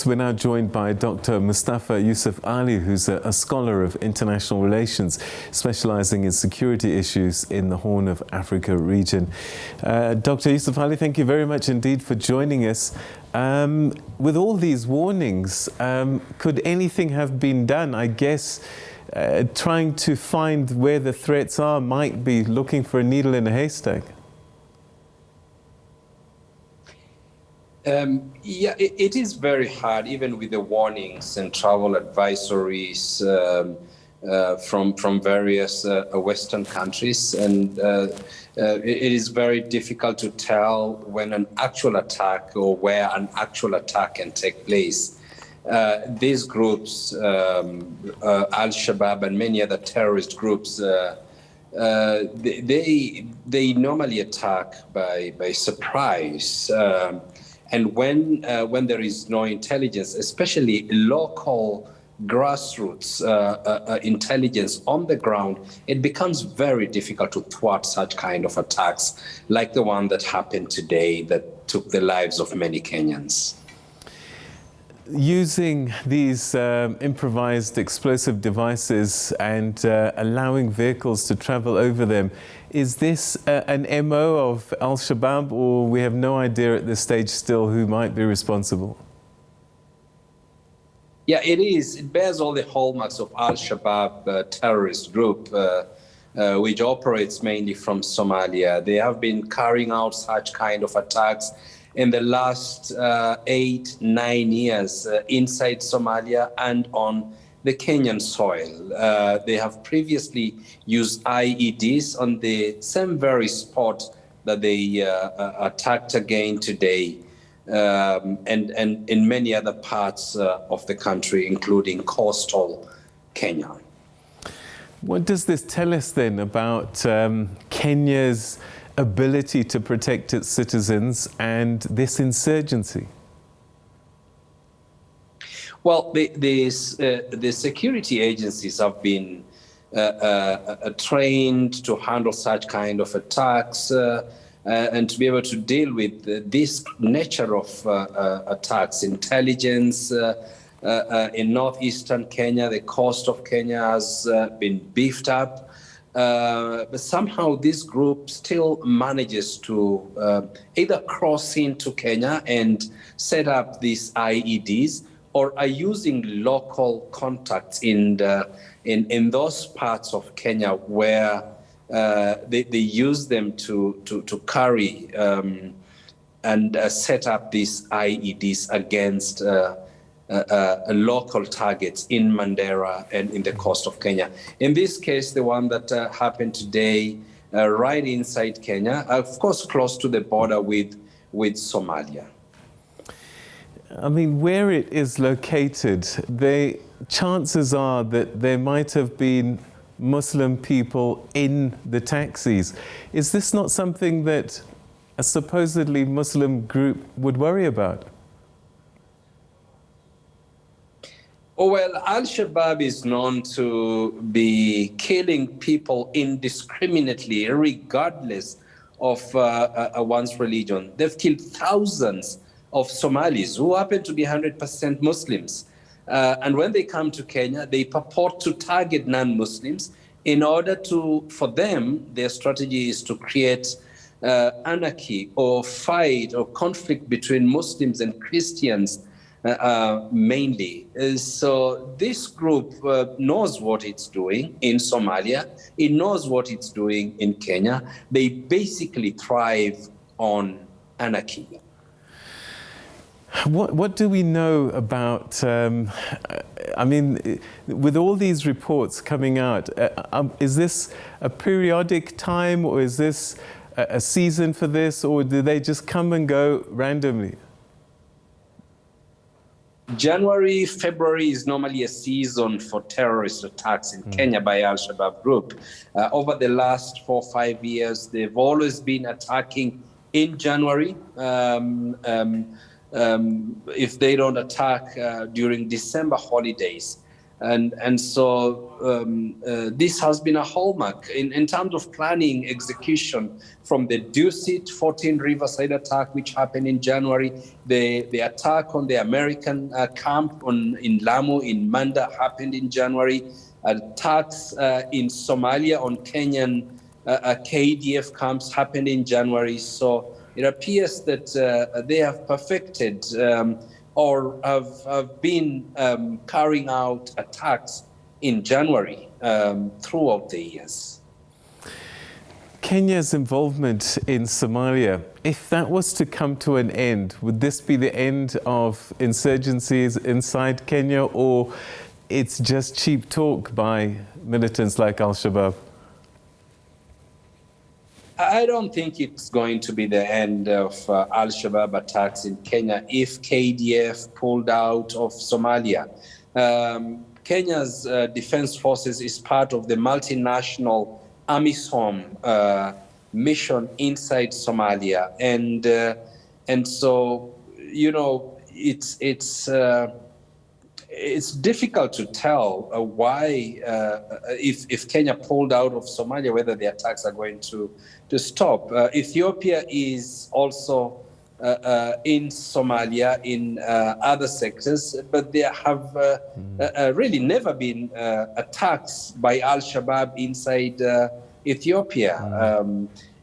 we're now joined by Dr. Mustafa Yusuf Ali, who's a scholar of international relations, specialising in security issues in the Horn of Africa region. Dr. Yusuf Ali, thank you very much indeed for joining us. With all these warnings, could anything have been done? I guess trying to find where the threats are might be looking for a needle in a haystack. Yeah, it is very hard, even with the warnings and travel advisories from various Western countries. And it is very difficult to tell when an actual attack or where an actual attack can take place. These groups, Al-Shabaab and many other terrorist groups, they normally attack by surprise. And when there is no intelligence, especially local grassroots intelligence on the ground, it becomes very difficult to thwart such kind of attacks, like the one that happened today that took the lives of many Kenyans. Using these improvised explosive devices and allowing vehicles to travel over them, is this an MO of Al-Shabaab, or we have no idea at this stage still who might be responsible? Yeah, it is. It bears all the hallmarks of Al-Shabaab terrorist group, which operates mainly from Somalia. They have been carrying out such kind of attacks in the last 8-9 years inside Somalia and on the Kenyan soil. They have previously used IEDs on the same very spot that they attacked again today, and in many other parts of the country, including coastal Kenya. What does this tell us then about Kenya's ability to protect its citizens and this insurgency? Well, the security agencies have been trained to handle such kind of attacks and to be able to deal with this nature of attacks. Intelligence in northeastern Kenya, the coast of Kenya has been beefed up. But somehow this group still manages to either cross into Kenya and set up these IEDs, or are using local contacts in those parts of Kenya where they use them to carry and set up these IEDs against local targets in Mandera and in the coast of Kenya. In this case, the one that happened today, right inside Kenya, of course, close to the border with Somalia. I mean, where it is located, the chances are that there might have been Muslim people in the taxis. Is this not something that a supposedly Muslim group would worry about? Oh, well, Al-Shabaab is known to be killing people indiscriminately, regardless of one's religion. They've killed thousands of Somalis who happen to be 100% Muslims. And when they come to Kenya, they purport to target non-Muslims in order for them, their strategy is to create anarchy or fight or conflict between Muslims and Christians mainly. So this group knows what it's doing in Somalia. It knows what it's doing in Kenya. They basically thrive on anarchy. What do we know about, I mean, with all these reports coming out, is this a periodic time, or is this a season for this, or do they just come and go randomly? January, February is normally a season for terrorist attacks in Kenya by Al-Shabaab group. Over the last 4 or 5 years, they've always been attacking in January. If they don't attack during December holidays, And so this has been a hallmark in terms of planning execution, from the Dusit 14 Riverside attack, which happened in January, the attack on the American camp in Lamu in Manda happened in January, attacks in Somalia on Kenyan KDF camps happened in January. So it appears that they have perfected or have been carrying out attacks in January throughout the years. Kenya's involvement in Somalia, if that was to come to an end, would this be the end of insurgencies inside Kenya, or it's just cheap talk by militants like Al-Shabaab? I don't think it's going to be the end of Al-Shabaab attacks in Kenya if KDF pulled out of Somalia. Kenya's defense forces is part of the multinational AMISOM mission inside Somalia, and so it's difficult to tell why if Kenya pulled out of Somalia, whether the attacks are going to stop. Ethiopia is also in Somalia in other sectors, but there have really never been attacks by Al-Shabaab inside Ethiopia.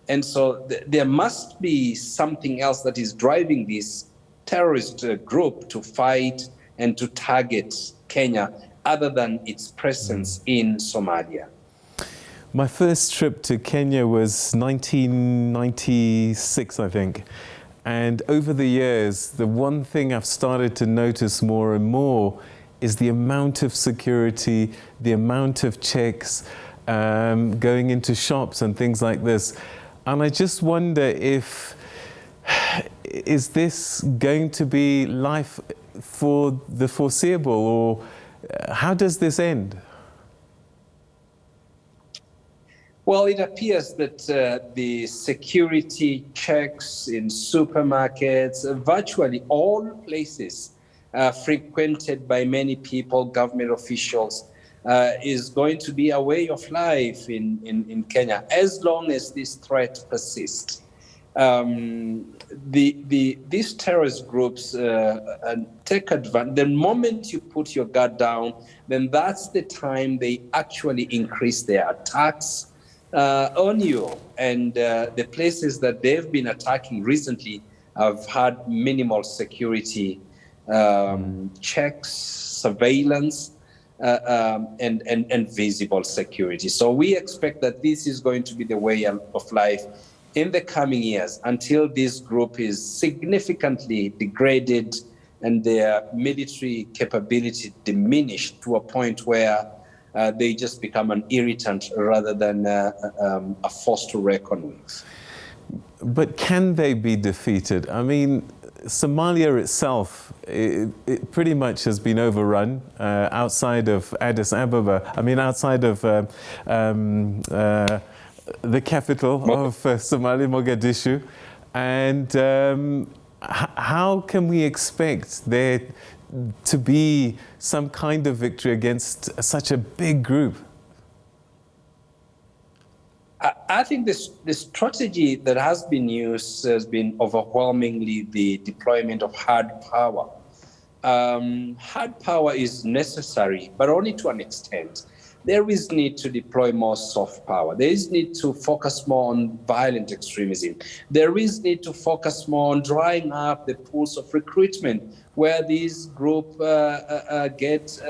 And so there must be something else that is driving this terrorist group to fight and to target Kenya other than its presence in Somalia. My first trip to Kenya was 1996, I think. And over the years, the one thing I've started to notice more and more is the amount of security, the amount of checks, going into shops and things like this. And I just wonder is this going to be life for the foreseeable, or how does this end? Well, it appears that the security checks in supermarkets, virtually all places frequented by many people, government officials, is going to be a way of life in Kenya as long as this threat persists. These terrorist groups take advantage. The moment you put your guard down, then that's the time they actually increase their attacks on you. And the places that they've been attacking recently have had minimal security checks, surveillance, and visible security. So we expect that this is going to be the way of life in the coming years until this group is significantly degraded and their military capability diminished to a point where they just become an irritant rather than a force to reckon with. But can they be defeated? I mean, Somalia itself, it pretty much has been overrun outside of Addis Ababa. I mean, outside of the capital of Somalia, Mogadishu. And how can we expect there to be some kind of victory against such a big group? I think the strategy that has been used has been overwhelmingly the deployment of hard power. Hard power is necessary, but only to an extent. There is need to deploy more soft power. There is need to focus more on violent extremism. There is need to focus more on drying up the pools of recruitment, where these groups get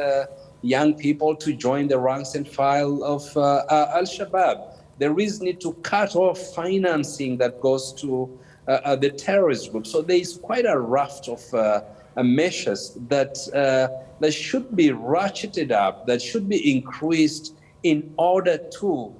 young people to join the ranks and file of Al-Shabaab. There is need to cut off financing that goes to the terrorist group. So there is quite a raft of measures that should be ratcheted up, that should be increased in order to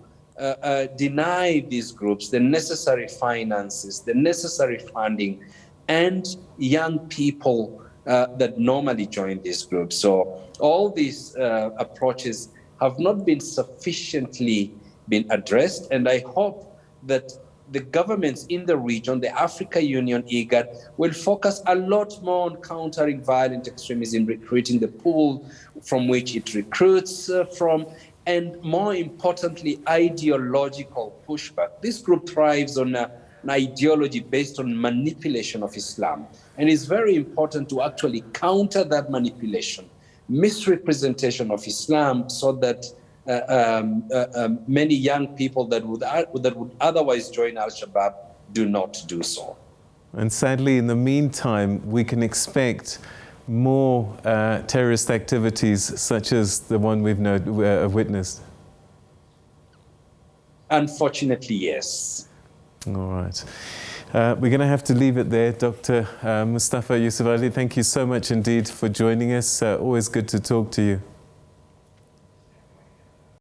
deny these groups the necessary finances, the necessary funding, and young people that normally join these groups. So all these approaches have not been sufficiently been addressed, and I hope that the governments in the region, the Africa Union, IGAD, will focus a lot more on countering violent extremism, recruiting the pool from which it recruits from, and more importantly, ideological pushback. This group thrives on an ideology based on manipulation of Islam. And it's very important to actually counter that manipulation, misrepresentation of Islam, so that many young people that would otherwise join Al-Shabaab do not do so. And sadly, in the meantime, we can expect more terrorist activities such as the one we've witnessed. Unfortunately, yes. All right. We're going to have to leave it there. Dr. Mustafa Yusuf Ali, thank you so much indeed for joining us. Always good to talk to you.